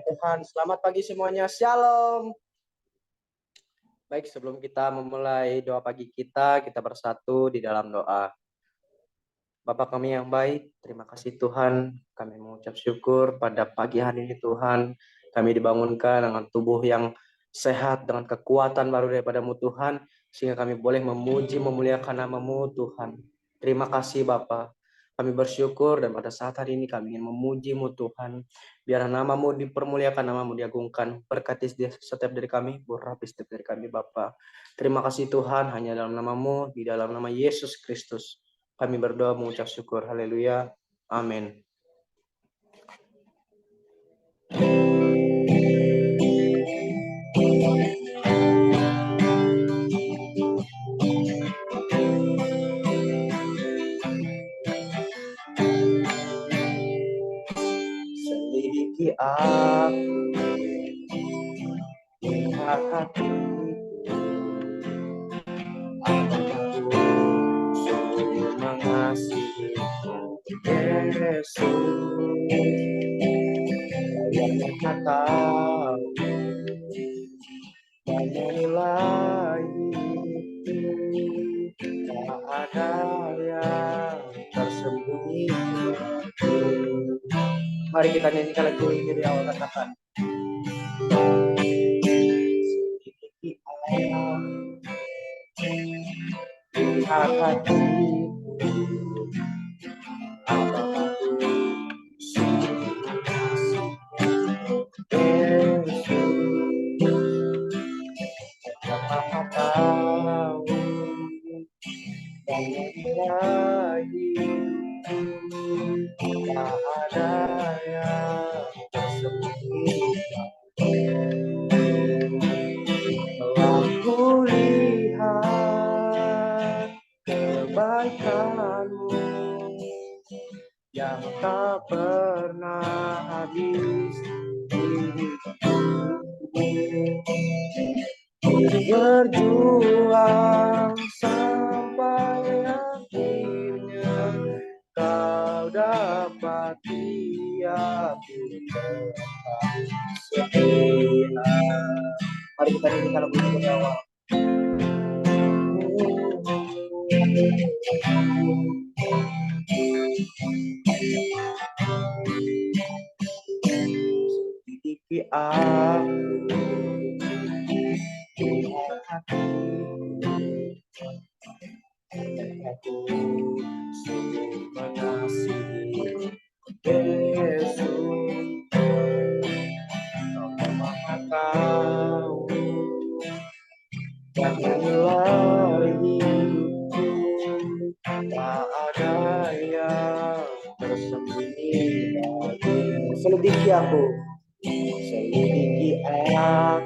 Tuhan. Selamat pagi semuanya. Shalom. Baik, sebelum kita memulai doa pagi kita bersatu di dalam doa. Bapa kami yang baik, terima kasih Tuhan. Kami mengucap syukur pada pagi hari ini Tuhan. Kami dibangunkan dengan tubuh yang sehat, dengan kekuatan baru daripada-Mu Tuhan. Sehingga kami boleh memuji, memuliakan nama-Mu Tuhan. Terima kasih Bapa. Kami bersyukur dan pada saat hari ini kami ingin memuji-Mu Tuhan. Biar nama-Mu dipermuliakan, nama-Mu diagungkan. Berkati setiap dari kami, berapi setiap dari kami Bapa. Terima kasih Tuhan, hanya dalam nama-Mu, di dalam nama Yesus Kristus. Kami berdoa mengucap syukur. Haleluya. Amin. Selidiki aku, lihat hatiku, sungguh mengasihimu, Yesus. Yang Maha tahu dan menilai tak ada yang tersembunyi. Mari kita nyanyikan lagu ini dari awal, katakan. Selidiki aku, lihat hatiku, apakah Yesus yang Maha tahu dan menilai tak ada yang tersembunyi. Telah kulihat kebaikan-Mu yang tak pernah habis di hidupku. Berjuang sampai akhirnya Kau dapati aku tetap setia. Mari kita nyanyikan lagu ini dari awal. Selidiki aku, lihat hatiku, aku sungguh mengasihi Yesus. Kau Maha tahu dan menilai hidupku, tak ada yang tersembunyi bagimu. Selidiki aku, selidiki aku,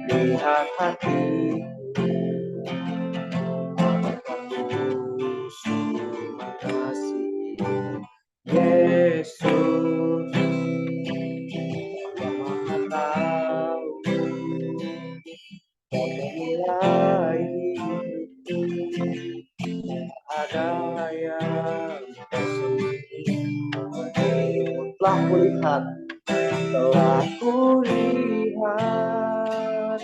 lihat hatiku, aku sungguh mengasihi Yesus. Yang Maha tahu dan menilai hidupku, tak ada yang tersembunyi bagimu. Telah kulihat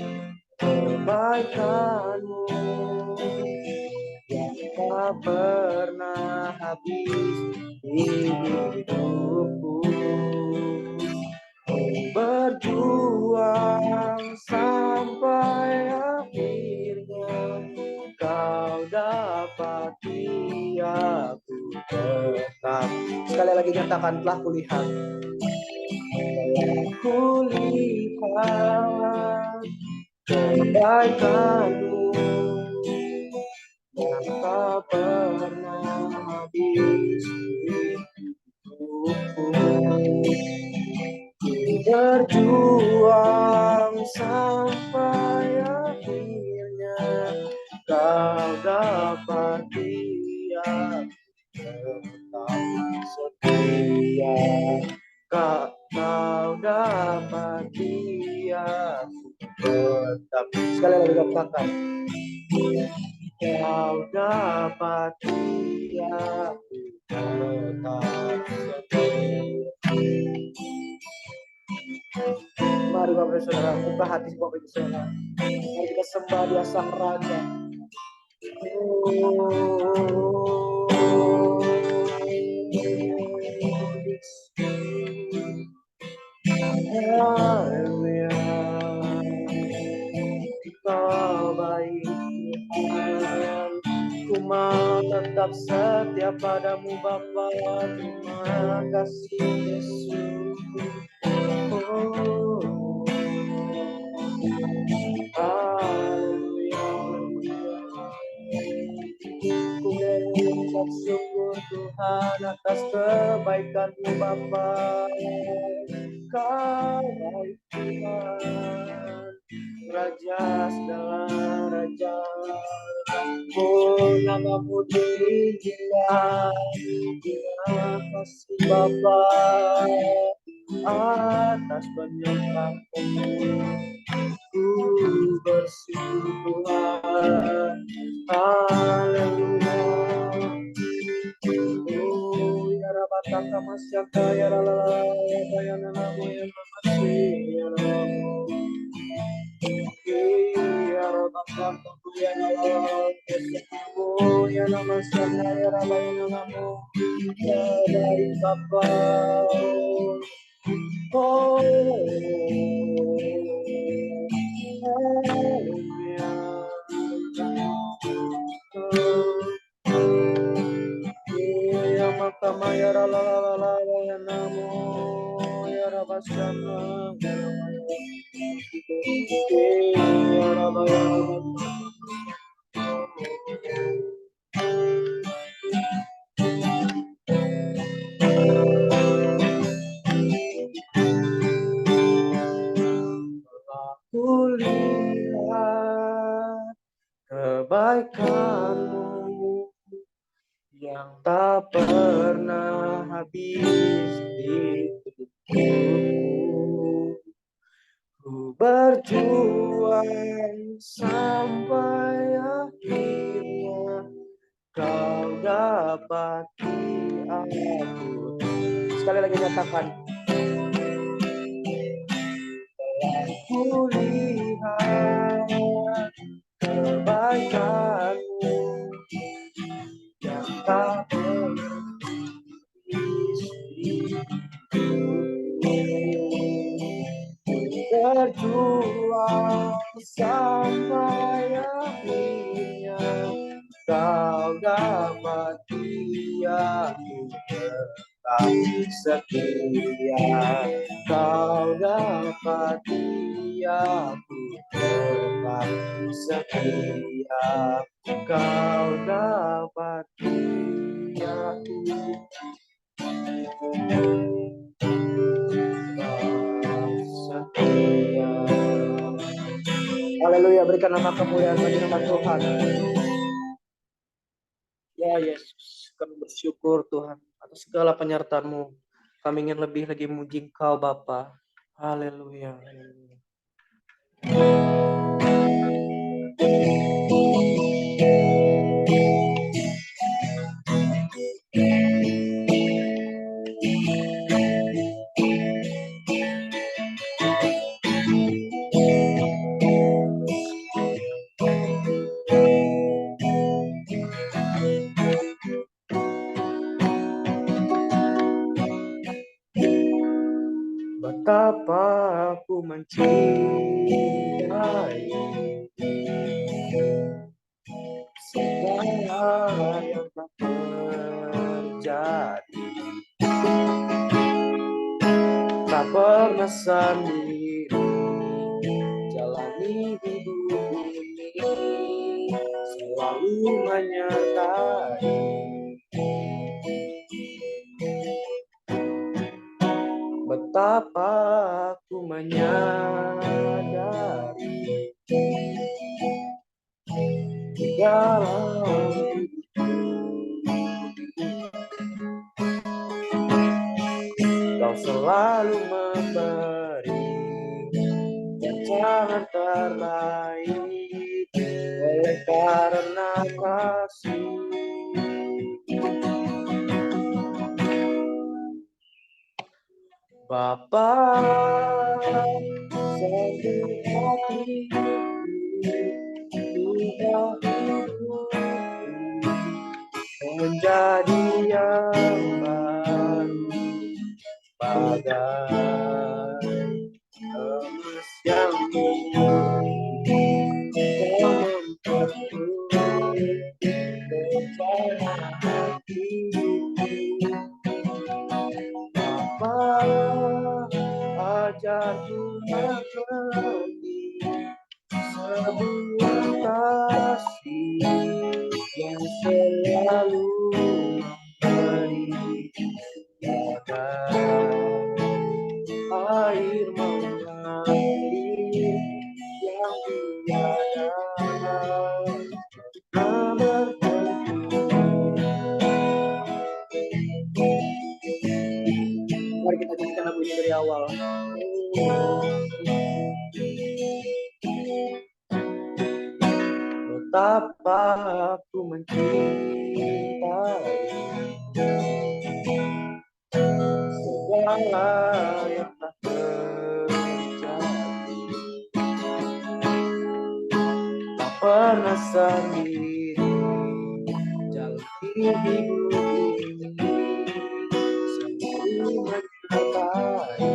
kebaikan-Mu yang tak pernah habis di hidupku. Berjuang sampai akhirnya Kau dapati aku tetap. Sekali lagi nyatakan, telah kulihat kebaikan-Mu yang tak pernah habis di hidupku. Berjuang sampai akhirnya Kau dapati aku tetap setia. Kau dapati aku tetap. Sekali lagi katakan, Kau dapati aku tetap setia. Mari Bapak Saudara, buka hati Bapak Ibu Saudara. Mari kita sembah Dia Sang Raja. Haleluya, Kau baik Tuhan, ku mau tetap setia padamu Bapa. Terima kasih Yesus. Haleluya, ku mengucap syukur Tuhan atas kebaikan-Mu Bapa. Kau baik Tuhan, Raja segala raja. Oh, nama-Mu ditinggikan. Terima kasih Bapa atas penyertaan-Mu. Ku bersyukur Tuhan. Haleluya. Oh, ya Rabataka Masyaka ya lalala ya nanamu ya makasih ya nanamu. Ya Rabataka ya lalala ya namasyaka ya lalala ya nanamu. Ya dari Bapa. Oh, haleluya. Ya makama ya lalala ya namo ya rabasana ya rabaya. Aku lihat kebaikan-Mu yang tak pernah habis di hidupku. Ku berjuang sampai akhirnya Kau dapati aku. Sekali lagi nyatakan. Ku lihat kebaikan-Mu yang tak habis di berjuang sampai akhirnya Kau dapati aku tetap setia. Kau dapati aku tetap setia. Kau dapati aku setia. Haleluya, berikan nama kemuliaan bagi nama Tuhan. Ya Yesus, kami bersyukur Tuhan atas segala penyertaan-Mu. Kami ingin lebih lagi memuji Engkau Bapa. Haleluya. Betapa aku mencintai segala yang telah terjadi. Tak pernah sendiri jalani hidup ini, selalu menyertai. Betapa aku menyadari dalam hidupku Kau selalu memberi dan jangan terlain oleh karena kasih. Bapa, satu hati, ubah hidupku menjadi yang baru, bagai emas yang murni, kau memperoleh rencana hatiku. Bapa, ajarku mengerti sebuah kasih yang selalu memberi bagai air mengalir yang tiada pernah berhenti. Mari kita nyanyikan lagu ini dari awal. Betapa aku mencintai segala yang tak terjadi, tak pernah sendiri jalani hidup ini, selalu menyertai.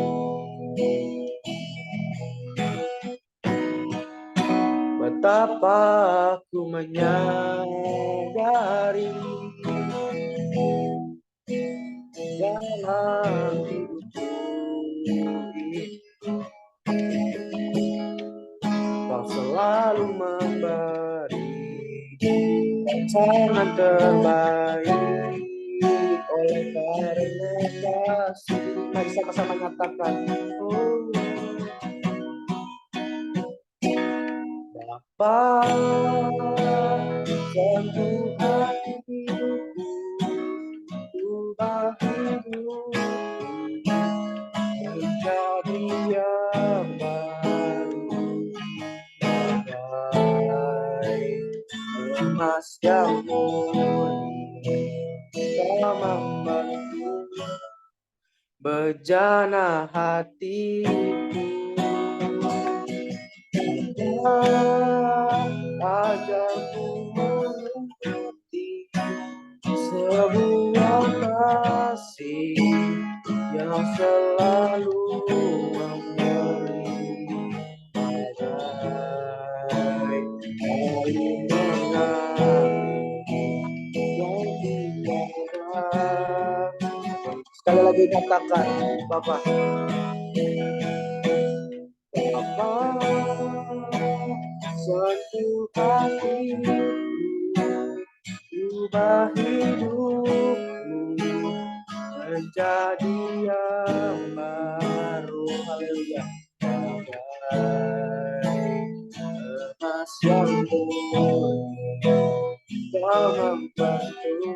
Betapa aku menyadari dalam hidupku ini kau selalu memberi rancangan terbaik oleh karena kasih. Mari sama-sama nyatakan, oh Bapa, sentuh hatiku, ubah hidupku menjadi yang baru, bagai emas yang murni, kau membantu bejana hatiku. Ajarku mengerti sebuah kasih yang selalu memberi bagai air mengalir yang tiada. Sekali lagi katakan, Bapak. Bapa, sentuh hatiku, ubah hidupku menjadi yang baru. Haleluya. Bagai emas yang murni, kau membantu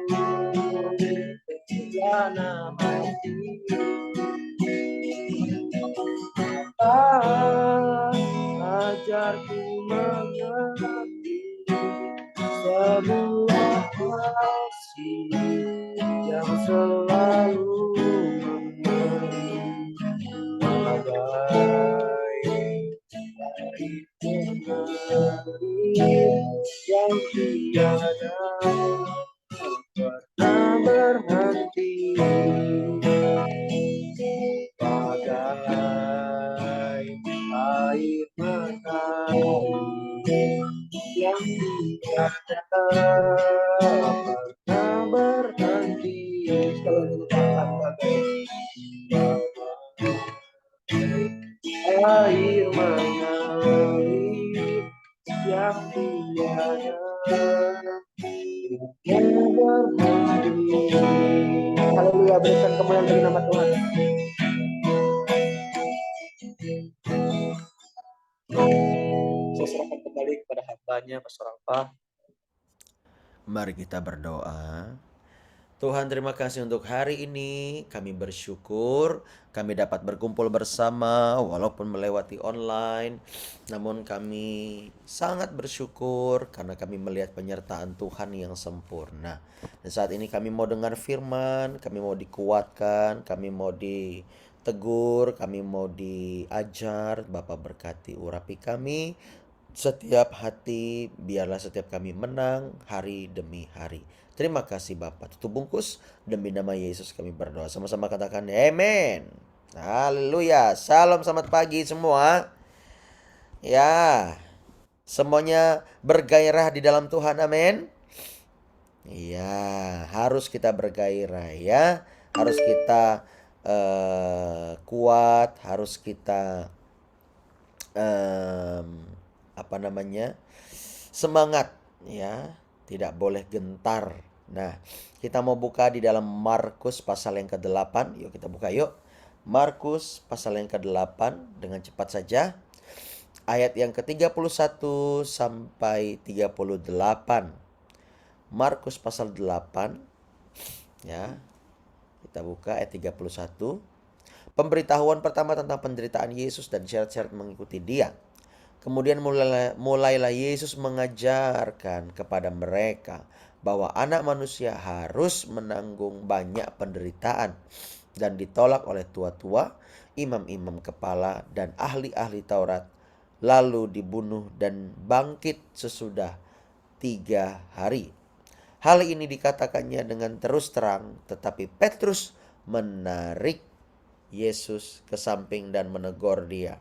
bejana hatiku. Ajarku mengerti sebuah kasih yang selalu memberi bagai air mengalir yang tiada pernah berhenti, bagai air mengalir yang tiada pernah berhenti. Kalau dikatakan bagai air mengalir yang tiada berhenti. Haleluya, berikan kemuliaan bagi nama Tuhan. Saya serahkan kembali kepada hambanya, Pastor Alfa. Mari kita berdoa. Tuhan, terima kasih untuk hari ini. Kami bersyukur kami dapat berkumpul bersama walaupun melewati online. Namun kami sangat bersyukur karena kami melihat penyertaan Tuhan yang sempurna. Dan saat ini kami mau dengar firman, kami mau dikuatkan, kami mau tegur, kami mau diajar. Bapa berkati urapi kami setiap hati, biarlah setiap kami menang hari demi hari. Terima kasih Bapa. Tutup bungkus, demi nama Yesus kami berdoa. Sama-sama katakan amin. Haleluya. Salam, selamat pagi semua. Ya, semuanya bergairah di dalam Tuhan, amin. Iya, harus kita bergairah ya. Harus kita kuat, harus kita apa namanya? Semangat ya, tidak boleh gentar. Nah, kita mau buka di dalam Markus pasal yang ke-8. Yuk kita buka yuk. Markus pasal yang ke-8 dengan cepat saja. Ayat yang ke-31 sampai 38. Markus pasal 8 ya. Kita buka ayat 31. Pemberitahuan pertama tentang penderitaan Yesus dan syarat-syarat mengikuti Dia. Kemudian mulailah Yesus mengajarkan kepada mereka bahwa anak manusia harus menanggung banyak penderitaan dan ditolak oleh tua-tua, imam-imam kepala, dan ahli-ahli Taurat, lalu dibunuh dan bangkit sesudah 3 hari. Hal ini dikatakannya dengan terus terang, tetapi Petrus menarik Yesus ke samping dan menegur dia.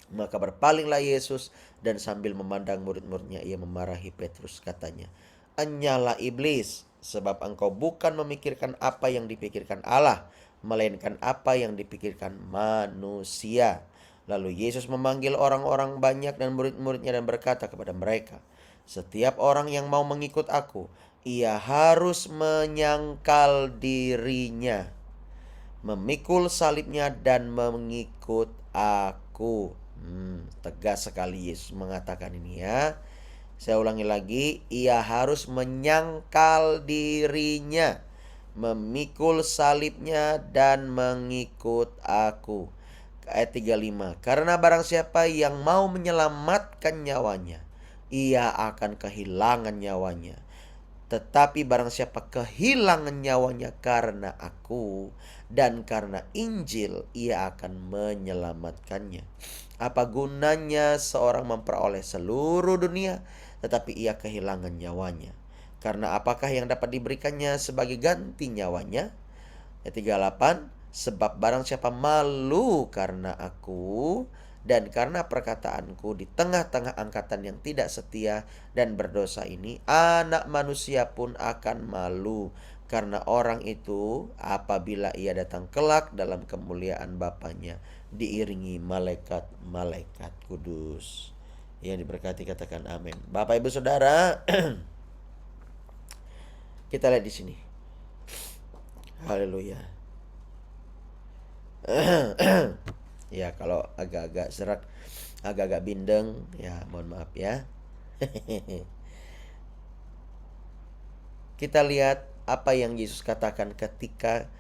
Maka berpalinglah Yesus dan sambil memandang murid-muridnya ia memarahi Petrus, katanya, "Enyalah iblis, sebab engkau bukan memikirkan apa yang dipikirkan Allah, melainkan apa yang dipikirkan manusia." Lalu Yesus memanggil orang-orang banyak dan murid-muridnya dan berkata kepada mereka, "Setiap orang yang mau mengikut aku, ia harus menyangkal dirinya, memikul salibnya dan mengikut aku." Tegas sekali Yesus mengatakan ini ya. Saya ulangi lagi, ia harus menyangkal dirinya, memikul salibnya dan mengikut aku. Ayat 35. Karena barang siapa yang mau menyelamatkan nyawanya, ia akan kehilangan nyawanya. Tetapi barang siapa kehilangan nyawanya karena aku dan karena Injil, ia akan menyelamatkannya. Apa gunanya seorang memperoleh seluruh dunia, tetapi ia kehilangan nyawanya? Karena apakah yang dapat diberikannya sebagai ganti nyawanya? Ayat 38. Sebab barang siapa malu karena aku dan karena perkataanku di tengah-tengah angkatan yang tidak setia dan berdosa ini, anak manusia pun akan malu karena orang itu apabila ia datang kelak dalam kemuliaan Bapanya diiringi malaikat-malaikat kudus. Yang diberkati katakan amin. Bapak Ibu Saudara, kita lihat di sini. Haleluya. Ya, kalau agak-agak serak, agak-agak bindeng, ya mohon maaf ya. Kita lihat apa yang Yesus katakan ketika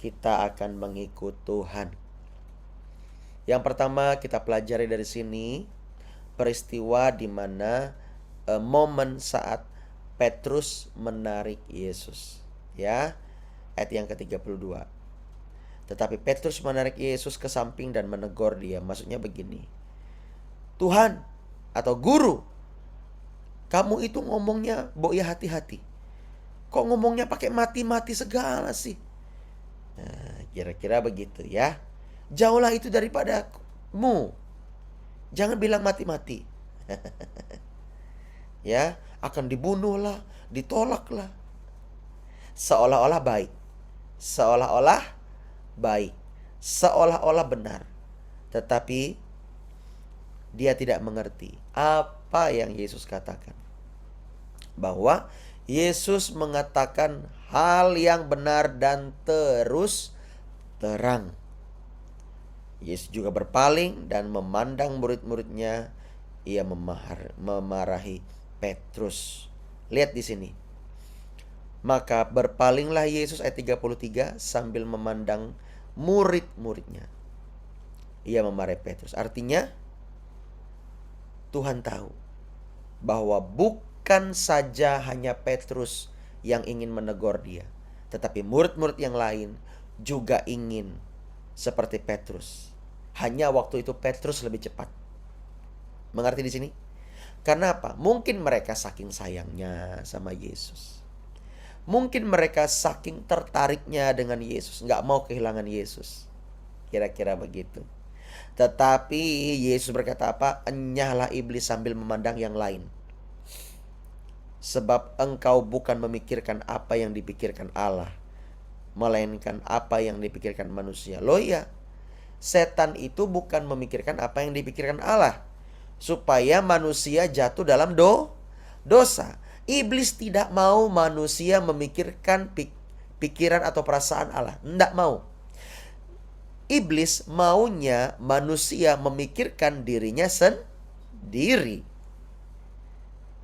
kita akan mengikut Tuhan. Yang pertama kita pelajari dari sini peristiwa di mana momen saat Petrus menarik Yesus. Ya, ayat yang ke-32. Tetapi Petrus menarik Yesus ke samping dan menegur dia. Maksudnya begini, Tuhan atau Guru, kamu itu ngomongnya ya hati-hati. Kok ngomongnya pakai mati-mati segala sih? Nah, kira-kira begitu ya. Jauhlah itu daripadamu. Jangan bilang mati-mati. Ya, akan dibunuhlah, ditolaklah. Seolah-olah baik. Seolah-olah baik, seolah-olah benar, tetapi dia tidak mengerti apa yang Yesus katakan. Bahwa Yesus mengatakan hal yang benar dan terus terang. Yesus juga berpaling dan memandang murid-muridnya. Ia memarahi Petrus. Lihat di sini. Maka berpalinglah Yesus ayat 33 sambil memandang murid-muridnya. Ia memarahi Petrus. Artinya Tuhan tahu bahwa bukan saja hanya Petrus yang ingin menegur dia, tetapi murid-murid yang lain juga ingin seperti Petrus. Hanya waktu itu Petrus lebih cepat. Mengerti di sini? Karena apa? Mungkin mereka saking sayangnya sama Yesus. Mungkin mereka saking tertariknya dengan Yesus, nggak mau kehilangan Yesus. Kira-kira begitu. Tetapi Yesus berkata apa? Enyahlah iblis sambil memandang yang lain. Sebab engkau bukan memikirkan apa yang dipikirkan Allah, melainkan apa yang dipikirkan manusia. Loh ya, setan itu bukan memikirkan apa yang dipikirkan Allah, supaya manusia jatuh dalam dosa. Iblis tidak mau manusia memikirkan pikiran atau perasaan Allah. Tidak mau. Iblis maunya manusia memikirkan dirinya sendiri.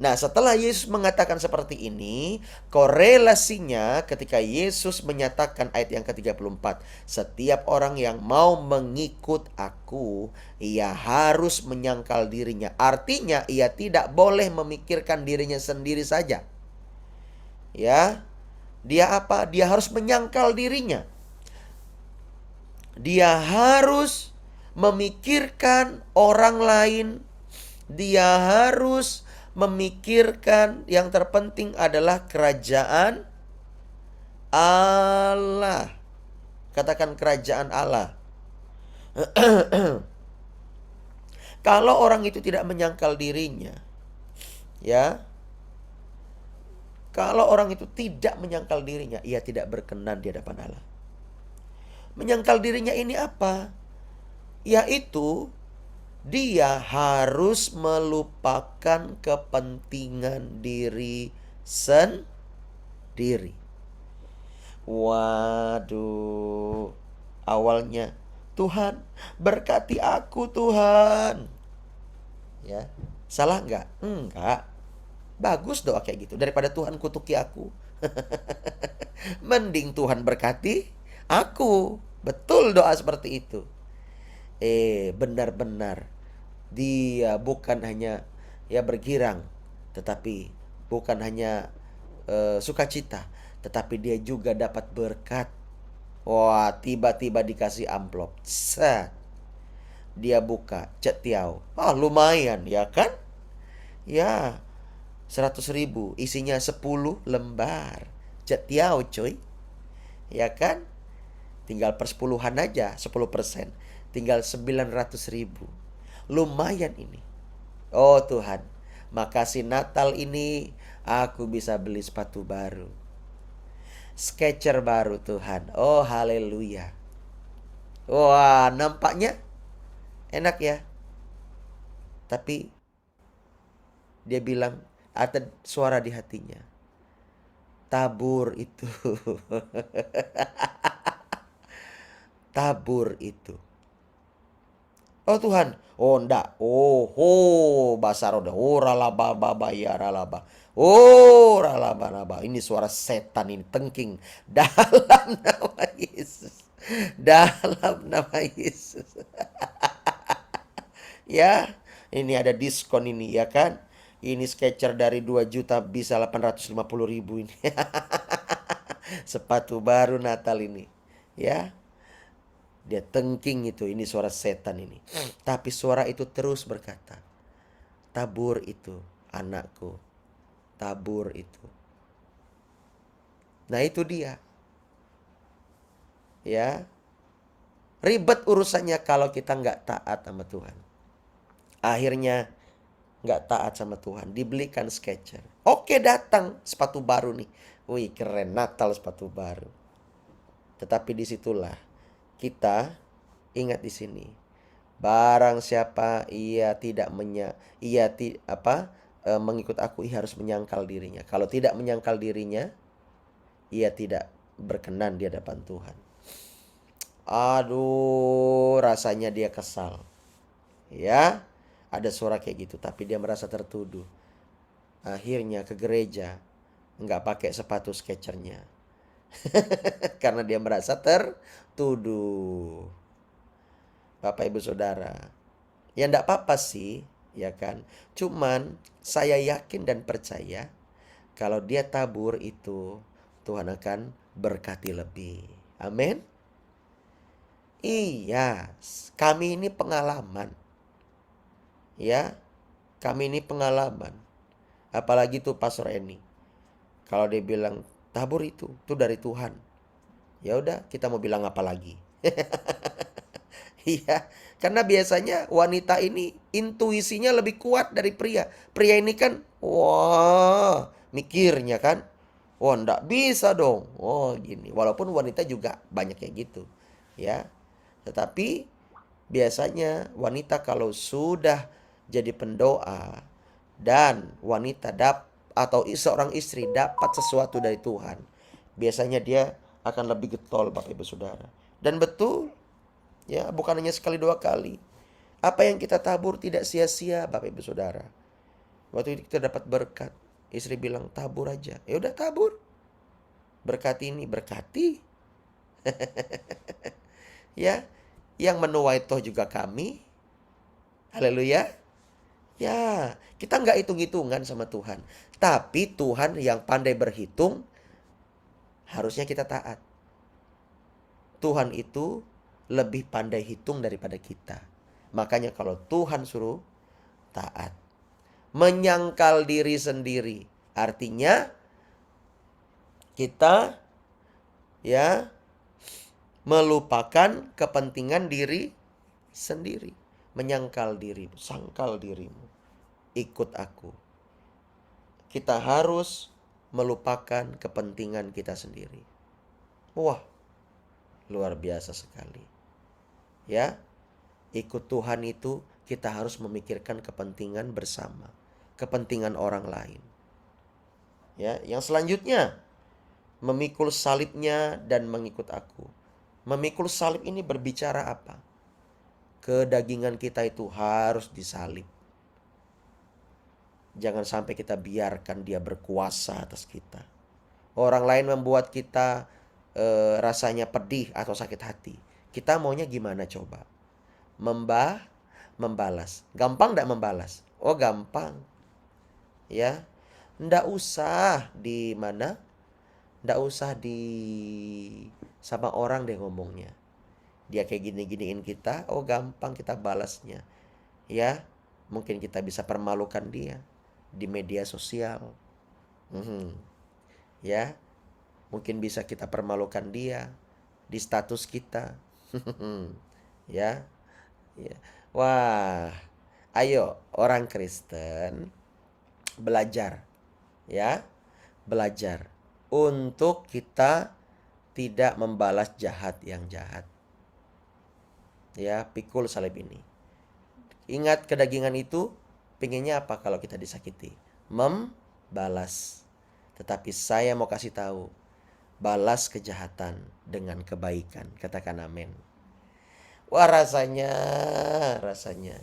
Nah, setelah Yesus mengatakan seperti ini, korelasinya ketika Yesus menyatakan ayat yang ke-34, setiap orang yang mau mengikut aku, ia harus menyangkal dirinya. Artinya, ia tidak boleh memikirkan dirinya sendiri saja. Ya, dia apa? Dia harus menyangkal dirinya. Dia harus memikirkan orang lain. Dia harus memikirkan yang terpenting adalah kerajaan Allah. Katakan kerajaan Allah. Kalau orang itu tidak menyangkal dirinya, ya. Kalau orang itu tidak menyangkal dirinya, ia tidak berkenan di hadapan Allah. Menyangkal dirinya ini apa? Yaitu dia harus melupakan kepentingan diri sendiri. Waduh, awalnya Tuhan berkati aku Tuhan. Ya, salah nggak? Enggak. Bagus doa kayak gitu daripada Tuhan kutuki aku. Mending Tuhan berkati aku. Betul doa seperti itu. Benar-benar dia bukan hanya bergirang, tetapi bukan hanya sukacita, tetapi dia juga dapat berkat. Wah, tiba-tiba dikasih amplop. Set. Dia buka, cetiau. Lumayan ya kan? Ya, 100.000, isinya 10 lembar. Cetiau coy. Ya kan? Tinggal persepuluhan aja, 10%. Tinggal 900.000. Lumayan ini. Oh Tuhan, makasih Natal ini aku bisa beli sepatu baru. Skechers baru Tuhan. Oh haleluya. Wah, nampaknya enak ya. Tapi dia bilang, ada suara di hatinya. Tabur itu. Tabur itu. Oh Tuhan, oh ndak, bahasa roda, ralaba baba ya ralaba, ralaba ralaba. Ini suara setan ini tengking dalam nama Yesus, dalam nama Yesus. Ya, ini ada diskon ini ya kan? Ini Skechers dari 2 juta bisa 850.000 ini. Sepatu baru Natal ini, ya. Dia tengking itu, ini suara setan ini. Tapi suara itu terus berkata, tabur itu anakku, tabur itu. Nah itu dia. Ya, ribet urusannya kalau kita nggak taat sama Tuhan. Akhirnya nggak taat sama Tuhan, dibelikan Skechers. Oke, datang sepatu baru nih. Wih keren, Natal sepatu baru. Tetapi disitulah kita ingat di sini, barang siapa mengikut aku, ia harus menyangkal dirinya. Kalau tidak menyangkal dirinya, ia tidak berkenan di hadapan Tuhan. Aduh, rasanya dia kesal. Ya, ada suara kayak gitu, tapi dia merasa tertuduh. Akhirnya ke gereja, nggak pakai sepatu Skechers-nya. Karena dia merasa tertuduh. Bapak Ibu Saudara, ya enggak apa-apa sih, ya kan? Cuman saya yakin dan percaya kalau dia tabur itu, Tuhan akan berkati lebih. Amin. Iya, kami ini pengalaman. Ya, kami ini pengalaman. Apalagi tuh Pastor Eni. Kalau dia bilang tabur itu dari Tuhan. Ya udah, kita mau bilang apa lagi? Iya, karena biasanya wanita ini intuisinya lebih kuat dari pria. Pria ini kan, wah, mikirnya kan, wah, ndak bisa dong. Oh, gini. Walaupun wanita juga banyak kayak gitu, ya. Tetapi biasanya wanita kalau sudah jadi pendoa dan atau seorang istri dapat sesuatu dari Tuhan, biasanya dia akan lebih getol, Bapak Ibu Saudara. Dan betul, ya, bukan hanya sekali dua kali. Apa yang kita tabur tidak sia-sia, Bapak Ibu Saudara. Waktu itu kita dapat berkat, istri bilang tabur aja. Ya udah tabur. Berkati ini, berkati. Ya, yang menuai toh juga kami. Haleluya. Ya, kita nggak hitung-hitungan sama Tuhan. Tapi Tuhan yang pandai berhitung, harusnya kita taat. Tuhan itu lebih pandai hitung daripada kita. Makanya kalau Tuhan suruh, taat. Menyangkal diri sendiri. Artinya kita, ya, melupakan kepentingan diri sendiri. Menyangkal dirimu, sangkal dirimu. Ikut aku. Kita harus melupakan kepentingan kita sendiri. Wah, luar biasa sekali. Ya, ikut Tuhan itu kita harus memikirkan kepentingan bersama, kepentingan orang lain. Ya, yang selanjutnya, memikul salibnya dan mengikut aku. Memikul salib ini berbicara apa? Kedagingan kita itu harus disalib. Jangan sampai kita biarkan dia berkuasa atas kita. Orang lain membuat kita rasanya pedih atau sakit hati. Kita maunya gimana coba? Membalas. Gampang enggak membalas? Oh, gampang. Ya. Enggak usah di mana? Enggak usah sama orang deh ngomongnya. Dia kayak gini-giniin kita, oh gampang kita balasnya. Ya, mungkin kita bisa permalukan dia di media sosial. Ya, mungkin bisa kita permalukan dia di status kita. Ya, ya. Wah, ayo orang Kristen belajar, ya, belajar untuk kita tidak membalas jahat yang jahat. Ya, pikul salib ini. Ingat, kedagingan itu pengennya apa kalau kita disakiti? Membalas. Tetapi saya mau kasih tahu, balas kejahatan dengan kebaikan. Katakan amin. Wah, rasanya,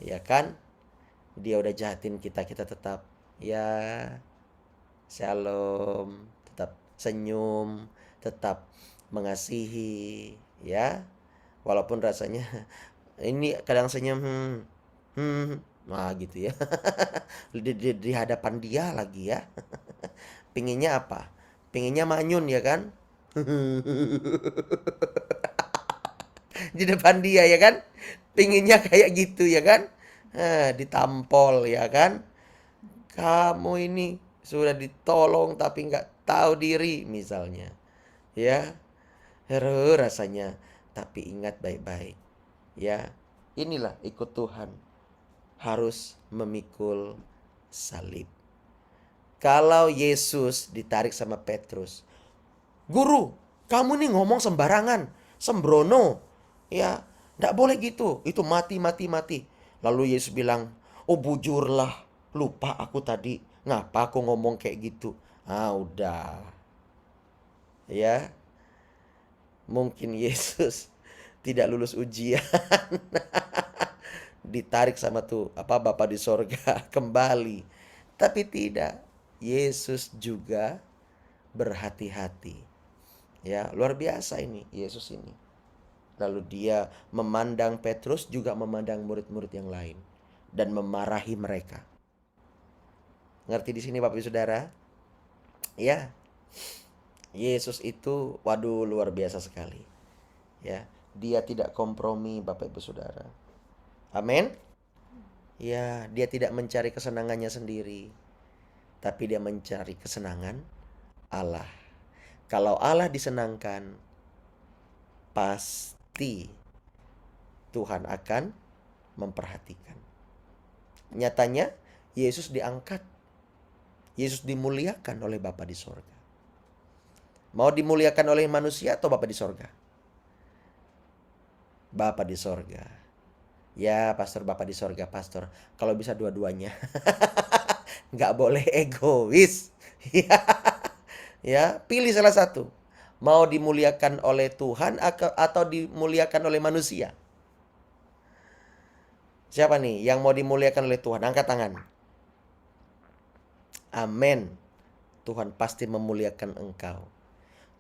ya kan? Dia udah jahatin kita, kita tetap, ya, shalom, tetap senyum, tetap mengasihi, ya. Walaupun rasanya ini kadang senyum, nah gitu ya. Di hadapan dia lagi ya. Pinginnya apa? Pinginnya manyun ya kan? Di depan dia ya kan? Pinginnya kayak gitu ya kan? Ditampol ya kan? Kamu ini sudah ditolong tapi nggak tahu diri misalnya. Ya, rasanya. Tapi ingat baik-baik. Ya, inilah ikut Tuhan. Harus memikul salib. Kalau Yesus ditarik sama Petrus, "Guru, kamu nih ngomong sembarangan, sembrono. Ya, nggak boleh gitu. Itu mati, mati, mati." Lalu Yesus bilang, "Oh bujurlah, lupa aku tadi. Ngapa aku ngomong kayak gitu?" Ah, udah. Ya, mungkin Yesus tidak lulus ujian. Ditarik sama tuh Bapa di sorga kembali. Tapi tidak. Yesus juga berhati-hati. Ya, luar biasa ini Yesus ini. Lalu dia memandang Petrus, juga memandang murid-murid yang lain dan memarahi mereka. Ngerti di sini Bapak Ibu Saudara? Ya. Yesus itu waduh luar biasa sekali. Ya. Dia tidak kompromi, Bapak Ibu Saudara. Amin. Ya, dia tidak mencari kesenangannya sendiri, tapi dia mencari kesenangan Allah. Kalau Allah disenangkan, pasti Tuhan akan memperhatikan. Nyatanya, Yesus diangkat. Yesus dimuliakan oleh Bapa di sorga. Mau dimuliakan oleh manusia atau Bapa di sorga? Bapa di sorga. Ya, pastor, Bapa di sorga, pastor. Kalau bisa dua-duanya. Nggak boleh egois. Ya, pilih salah satu. Mau dimuliakan oleh Tuhan atau dimuliakan oleh manusia? Siapa nih yang mau dimuliakan oleh Tuhan? Angkat tangan. Amin. Tuhan pasti memuliakan engkau.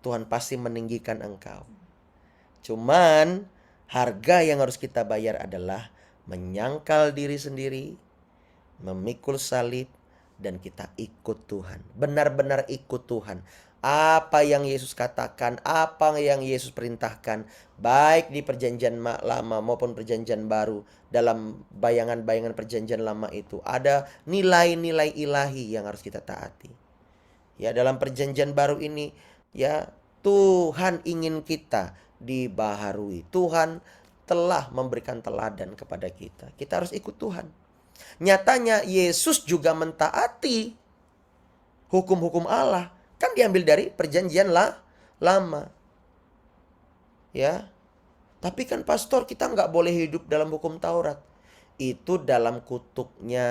Tuhan pasti meninggikan engkau. Cuman harga yang harus kita bayar adalah menyangkal diri sendiri, memikul salib, dan kita ikut Tuhan. Benar-benar ikut Tuhan. Apa yang Yesus katakan, apa yang Yesus perintahkan, baik di perjanjian lama maupun perjanjian baru. Dalam bayangan-bayangan perjanjian lama itu ada nilai-nilai ilahi yang harus kita taati. Ya, dalam perjanjian baru ini, ya, Tuhan ingin kita dibaharui. Tuhan telah memberikan teladan kepada kita. Kita harus ikut Tuhan. Nyatanya Yesus juga mentaati hukum-hukum Allah. Kan diambil dari perjanjian lama. Ya. Tapi kan pastor, kita nggak boleh hidup dalam hukum Taurat. Itu dalam kutuknya.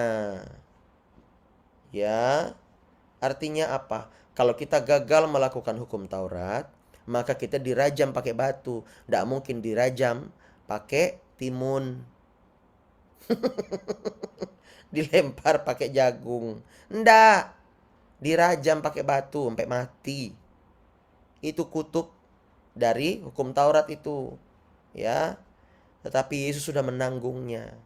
Ya. Artinya apa? Kalau kita gagal melakukan hukum Taurat, maka kita dirajam pakai batu. Nggak mungkin dirajam pakai timun. Dilempar pakai jagung. Nggak. Dirajam pakai batu sampai mati. Itu kutuk dari hukum Taurat itu. Ya. Tetapi Yesus sudah menanggungnya.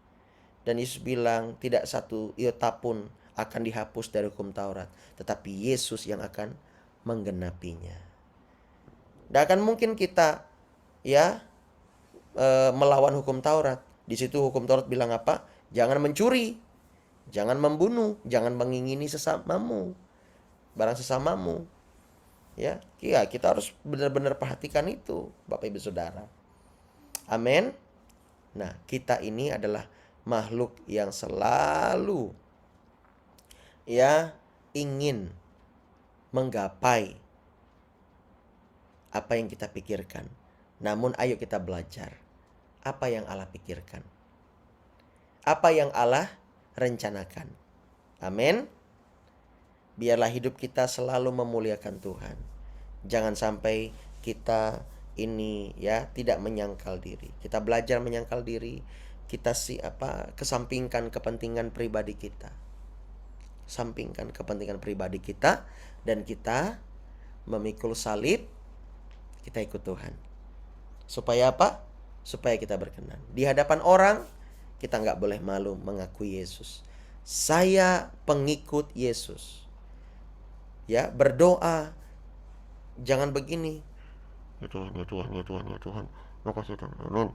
Dan Yesus bilang tidak satu iota pun akan dihapus dari hukum Taurat, tetapi Yesus yang akan menggenapinya. Tidak akan mungkin kita melawan hukum Taurat. Di situ hukum Taurat bilang apa? Jangan mencuri, jangan membunuh, jangan mengingini sesamamu, barang sesamamu. Ya, kita harus benar-benar perhatikan itu, Bapak Ibu Saudara. Amin. Nah, kita ini adalah makhluk yang selalu ingin menggapai apa yang kita pikirkan. Namun ayo kita belajar apa yang Allah pikirkan, apa yang Allah rencanakan. Amin. Biarlah hidup kita selalu memuliakan Tuhan. Jangan sampai kita ini tidak menyangkal diri. Kita belajar menyangkal diri. Kita kesampingkan kepentingan pribadi kita. Sampingkan kepentingan pribadi kita dan kita memikul salib, kita ikut Tuhan. Supaya apa? Supaya kita berkenan. Di hadapan orang, kita nggak boleh malu mengakui Yesus. Saya pengikut Yesus. Ya, berdoa. Jangan begini. Ya Tuhan, ya Tuhan, ya Tuhan, ya Tuhan. Makasih Tuhan. Amin.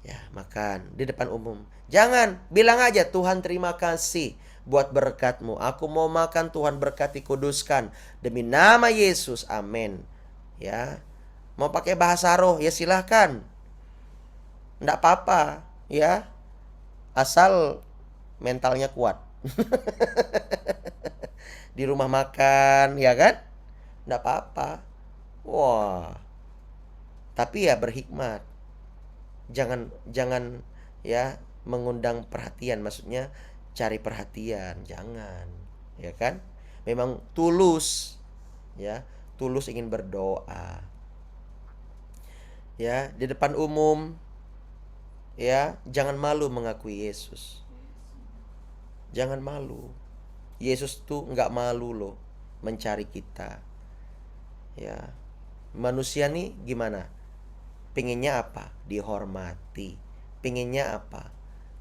Ya, makan di depan umum. Jangan, bilang aja, Tuhan terima kasih buat berkat-Mu. Aku mau makan, Tuhan berkati, kuduskan. Demi nama Yesus, amin. Ya, mau pakai bahasa roh, ya silahkan. Nggak apa-apa, ya. Asal mentalnya kuat. Di rumah makan, ya kan? Nggak apa-apa. Wah. Tapi ya berhikmat. Jangan mengundang perhatian, maksudnya cari perhatian, jangan, ya kan? Memang tulus, tulus ingin berdoa, di depan umum, jangan malu mengakui Yesus, jangan malu. Yesus tuh nggak malu loh mencari kita, Manusia nih gimana? Pinginnya apa? Dihormati. Pinginnya apa?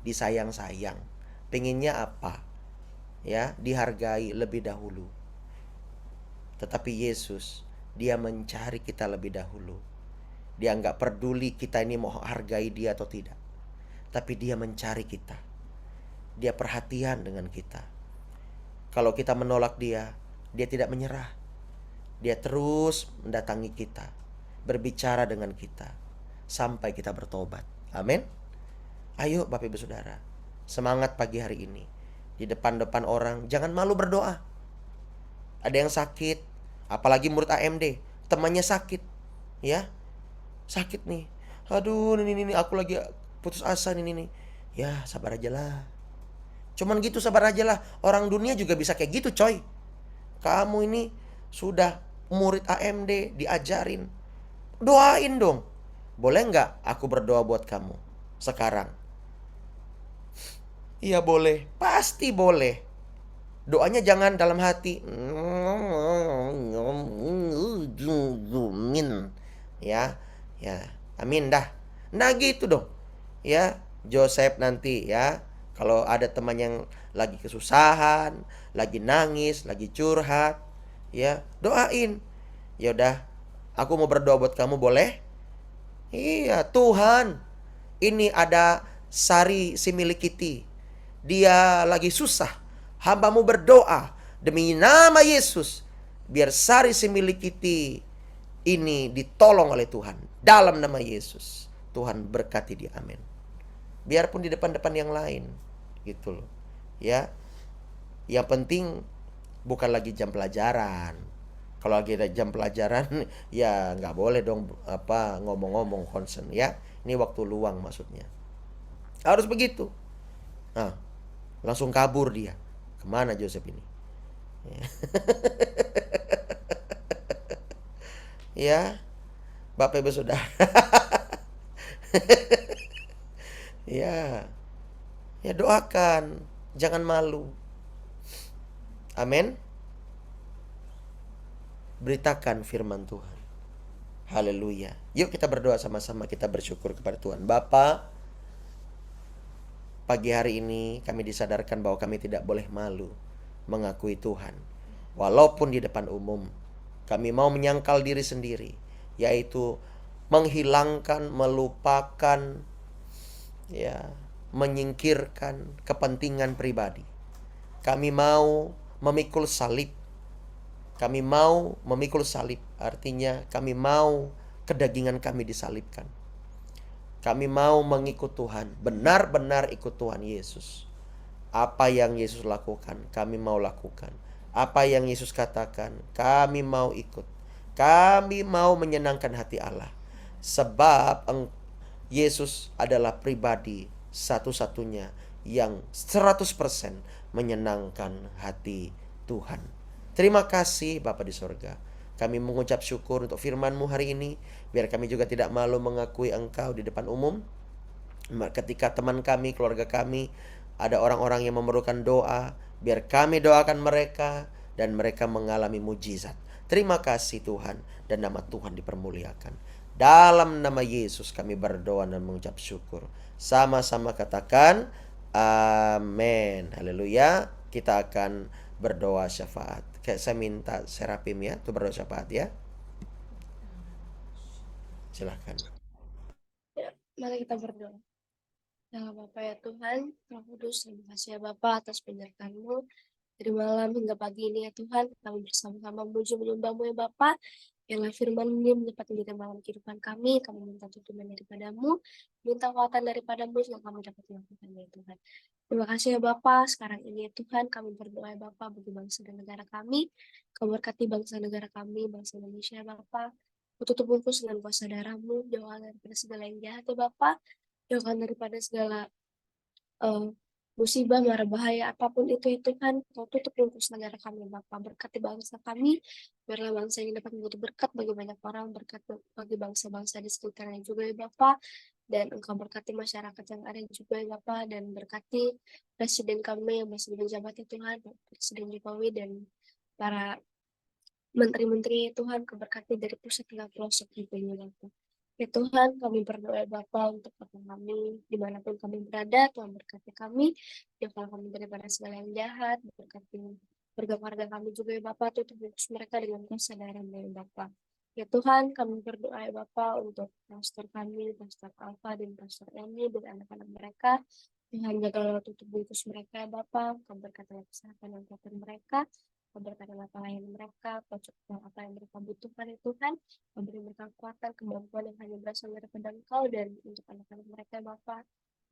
Disayang-sayang. Pinginnya apa? Dihargai lebih dahulu. Tetapi Yesus, Dia mencari kita lebih dahulu. Dia nggak peduli kita ini mau hargai dia atau tidak. Tapi dia mencari kita. Dia perhatian dengan kita. Kalau kita menolak dia, dia tidak menyerah. Dia terus mendatangi kita, berbicara dengan kita, sampai kita bertobat. Amin. Ayo Bapak Ibu Saudara, semangat pagi hari ini. Di depan-depan orang, jangan malu berdoa. Ada yang sakit, apalagi murid AMD, temannya sakit. Ya, sakit nih. Aduh, ini aku lagi putus asa nih. Ya, sabar aja lah. Cuman gitu, sabar aja lah. Orang dunia juga bisa kayak gitu, coy. Kamu ini sudah murid AMD, diajarin. Doain dong. Boleh nggak aku berdoa buat kamu sekarang? Iya boleh, pasti boleh. Doanya jangan dalam hati. Ya, ya, amin dah. Nah gitu dong. Ya, Joseph nanti ya. Kalau ada teman yang lagi kesusahan, lagi nangis, lagi curhat, ya, doain. Ya udah, aku mau berdoa buat kamu, boleh? Iya, Tuhan. Ini ada Sari si milik Kiti. Dia lagi susah. Hambamu berdoa demi nama Yesus. Biar Sari si milik Kiti ini ditolong oleh Tuhan. Dalam nama Yesus. Tuhan berkati dia, amin. Biarpun di depan-depan yang lain. Gitu loh. Ya, yang penting bukan lagi jam pelajaran. Kalau lagi ada jam pelajaran ya nggak boleh dong ngomong-ngomong concern ya. Ini waktu luang maksudnya. Harus begitu. Nah, langsung kabur dia. Kemana Joseph ini? Ya, Bapak Ibu Saudara. Ya, ya doakan. Jangan malu. Amin. Beritakan firman Tuhan. Haleluya. Yuk kita berdoa sama-sama, kita bersyukur kepada Tuhan. Bapa, pagi hari ini kami disadarkan bahwa kami tidak boleh malu mengakui Tuhan. Walaupun di depan umum, kami mau menyangkal diri sendiri, yaitu menghilangkan, melupakan, ya, menyingkirkan kepentingan pribadi. Kami mau memikul salib. Kami mau memikul salib, artinya kami mau kedagingan kami disalibkan. Kami mau mengikut Tuhan, benar-benar ikut Tuhan Yesus. Apa yang Yesus lakukan, kami mau lakukan. Apa yang Yesus katakan, kami mau ikut. Kami mau menyenangkan hati Allah. Sebab Yesus adalah pribadi satu-satunya yang 100% menyenangkan hati Tuhan. Terima kasih Bapa di sorga. Kami mengucap syukur untuk firman-Mu hari ini. Biar kami juga tidak malu mengakui Engkau di depan umum. Ketika teman kami, keluarga kami, ada orang-orang yang memerlukan doa, biar kami doakan mereka dan mereka mengalami mujizat. Terima kasih Tuhan, dan nama Tuhan dipermuliakan. Dalam nama Yesus kami berdoa dan mengucap syukur. Sama-sama katakan amin. Haleluya. Kita akan berdoa syafaat. Saya minta Serapim ya, tuh berdoa syafaat ya. Silahkan. Ya, mari kita berdoa. Ya Bapa ya Tuhan, Roh Kudus, terima kasih ya Bapa atas penyertaan-Mu. Dari malam hingga pagi ini ya Tuhan, kami bersama-sama memuji menyembah-Mu ya Bapa. Biarlah firman ini menyepat menjadi malam kehidupan kami minta tuntunan daripada-Mu, minta kekuatan daripada-Mu yang kami dapat melakukan ya Tuhan. Terima kasih ya Bapa, sekarang ini ya Tuhan, kami berdoa ya Bapa bagi bangsa dan negara kami. Kau berkati bangsa negara kami, bangsa Indonesia ya Bapa. Tutup bungkus dengan kuasa darah-Mu, jauhkan daripada segala yang jahat ya Bapa. Jauhkan daripada segala musibah, mara bahaya, apapun itu Tuhan, Kau tutup bungkus negara kami Bapa. Berkati bangsa kami, biarlah bangsa ini dapat menjadi berkat bagi banyak orang, berkat bagi bangsa-bangsa di sekitarnya juga ya Bapa. Dan Engkau berkati masyarakat yang ada juga ya Bapa, dan berkati presiden kami yang masih menjabat ya Tuhan, Presiden Jokowi dan para menteri-menteri Tuhan, keberkati dari pusat hingga pelosok juga ya Bapa. Ya Tuhan, kami berdoa Bapa untuk kami dimanapun kami berada, Tuhan berkati kami, jauhkan kami daripada segala yang jahat, berkati warga-warga kami juga ya Bapa, tutup bungkus mereka dengan kesadaran ya Bapa. Ya Tuhan, kami berdoa ya Bapa untuk pastor kami, Pastor Alfa dan Pastor Emi dan anak-anak mereka. Tuhan jagalah tutup bungkus mereka ya Bapa, kau berkatilah kesehatan dan kekuatan mereka, kau berkatilah pelayanan mereka, kau cukupkan apa yang mereka butuhkan ya Tuhan, kau beri mereka kekuatan, kemampuan yang hanya berasal daripada Engkau dan untuk anak-anak mereka ya Bapa.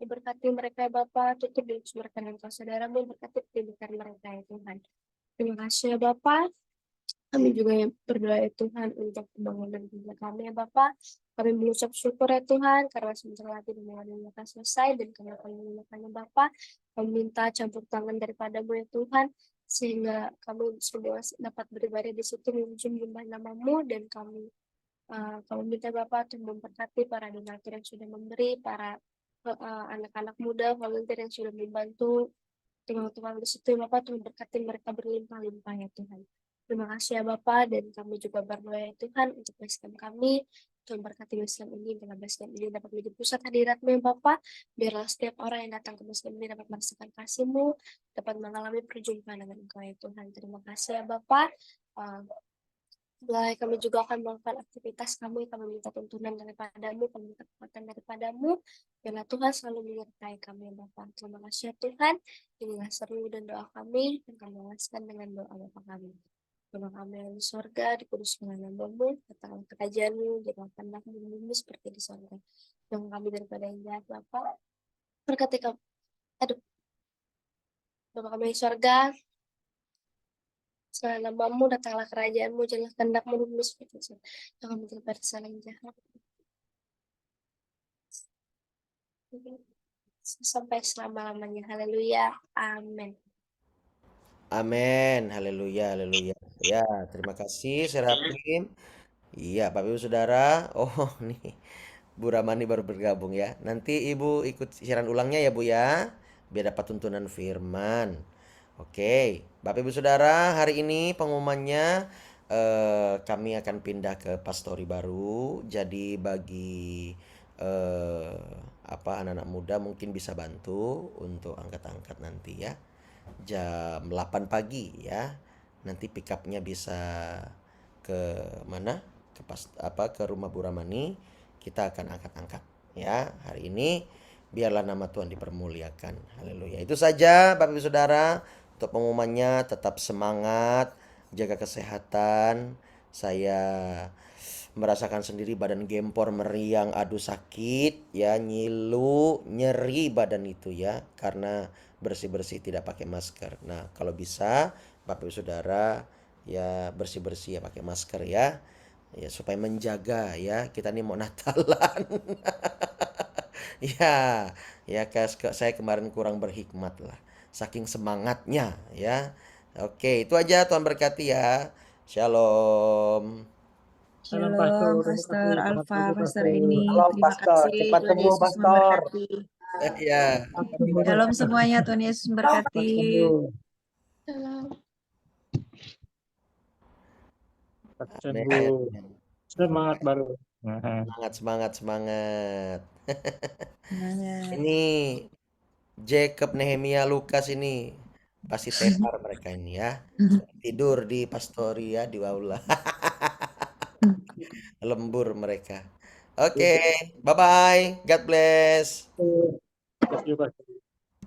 Ya berkati mereka ya Bapa, tutup bungkus mereka dengan kasih darah-Mu, berkati pendidikan mereka ya Tuhan. Terima kasih ya Bapa. Kami juga yang berdoa ya Tuhan untuk pembangunan gereja kami ya Bapak. Kami mengucap syukur ya Tuhan karena sebentar lagi pembangunan akan selesai dan kami akan menggunakannya Bapak. Kami minta campur tangan daripada-Mu ya Tuhan sehingga kami semua dapat beribadah di situ menyembah nama-Mu dan kami minta Bapak untuk memberkati para donatur yang sudah memberi, para anak-anak muda, volunteer yang sudah membantu teman-teman di situ ya Bapak, Tuhan berkati mereka berlimpah-limpah ya Tuhan. Terima kasih ya Bapak, dan kami juga berdoa ya Tuhan untuk basecamp kami. Tuhan berkati basecamp ini, bila basecamp ini dapat menjadi pusat hadirat-Mu ya Bapak. Biarlah setiap orang yang datang ke basecamp ini dapat merasakan kasih-Mu, dapat mengalami perjumpaan dengan Engkau ya Tuhan. Terima kasih ya Bapak. Mulai kami juga akan melakukan aktivitas kami minta tuntunan daripada-Mu, kami minta kekuatan daripada-Mu. Biarlah Tuhan selalu menyertai kami ya Bapa. Terima kasih ya Tuhan. Inilah seru dan doa kami, dan kami balaskan dengan doa Bapa kami. Bapa kami yang di sorga, dikuduskan nama-Mu, datanglah kerajaan-Mu, jadilah kehendak-Mu di bumi seperti di sorga. Yang kami daripada yang jahat Bapa, berkati kami. Aduh, Bapa kami yang di sorga, selain namamu, datanglah kerajaan-Mu, jadilah kehendak-Mu di bumi seperti di sorga. Yang kami daripada kesalahan yang jahat. Sampai selama-lamanya. Haleluya. Amin. Amin. Haleluya, haleluya. Ya, terima kasih Serapim. Iya, Bapak Ibu Saudara. Oh, nih Bu Ramani baru bergabung ya. Nanti Ibu ikut siaran ulangnya ya Bu ya, biar dapat tuntunan firman. Oke, Bapak Ibu Saudara, hari ini pengumumannya kami akan pindah ke pastori baru. Jadi bagi eh, anak-anak muda mungkin bisa bantu untuk angkat-angkat nanti ya. Jam 8 pagi ya. Nanti pick up-nya bisa ke mana? Ke rumah Bu Ramani. Kita akan angkat-angkat ya. Hari ini biarlah nama Tuhan dipermuliakan. Haleluya. Itu saja Bapak Ibu Saudara untuk pengumumannya. Tetap semangat, jaga kesehatan. Saya merasakan sendiri badan gempor, meriang, aduh sakit ya, nyilu, nyeri badan itu ya karena bersih-bersih tidak pakai masker. Nah, kalau bisa Bapak Ibu Saudara ya bersih-bersih ya pakai masker ya. Ya supaya menjaga ya, kita nih mau Natalan. Ya, ya saya kemarin kurang berhikmat lah. Saking semangatnya ya. Oke, itu aja Tuhan berkati ya. Shalom. Salam Pastor, Shalom, terima Pastor kasih. Selamat Alfa, pagi, Pastor Pastor. Eni. Halo Terima Pastor, kasih. cepat Tuhan sembuh Yesus Pastor. memberkati. Ya. Shalom semuanya, Tuhan Yesus memberkati. Salam. Sembuh. Amin. Semangat baru. Nah, Semangat, semangat, semangat. Semangat. Ini Jacob, Nehemia, Lukas ini pasti tepar mereka ini ya. Tidur di pastori ya, di aula. Lembur mereka. Oke, bye-bye. God bless. terima kasih, Pastor.